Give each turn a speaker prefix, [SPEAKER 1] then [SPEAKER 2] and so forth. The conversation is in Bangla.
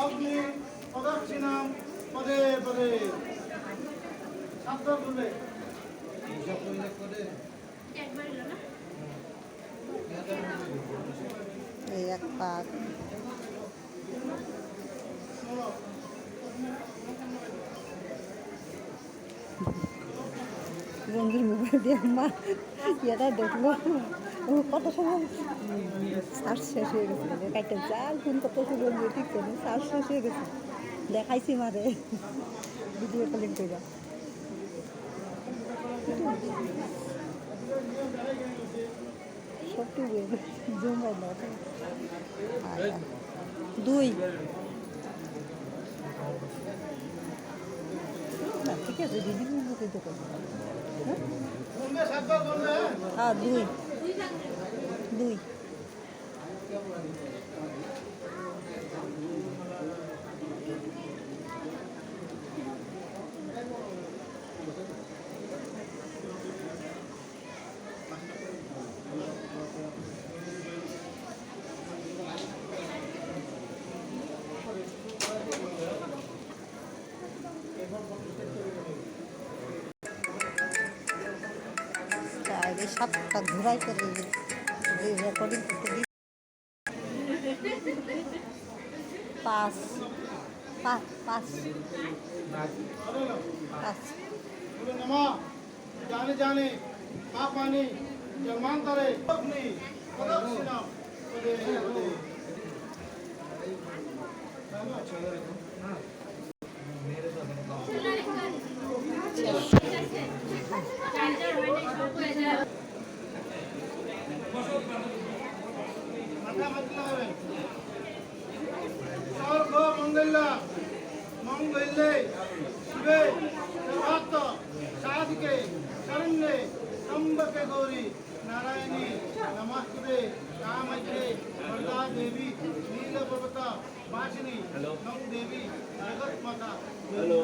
[SPEAKER 1] অগ্নি প্রদক্ষিণাম পদে পদে শব্দ বলে
[SPEAKER 2] এই এক পাক রঙিন মোবাইল দিয়ে মা এটা দেখলো ও কত সময় সার্চ শেষ হয়ে গেছে কাইতে চাল কোন কত সময় ঠিক করে সার্চ শেষ হয়ে গেছে দেখাইছি মারে ভিডিও কলিং করে সবটু জমাই না দুই ঠিক আছে দিদির মতো তো হ্যাঁ দুই দুই এই সাতটা ঘোরাই করে রেকর্ডিং করতে দিই পাঁচ পাঁচ পাঁচ পাঁচ
[SPEAKER 1] जाने जाने पापानी जन्मांतरे अग्नि प्रदक्षिणाम पदे पदे सर्व मंगला मंगले शिवे सर्वात्म साधिके शरण्ये त्र्यंबके गौरी नारायणी नमस्ते कामज्ञे वरदा देवी नीलपर्वता वासिनी नम देवी जगत माता हेलो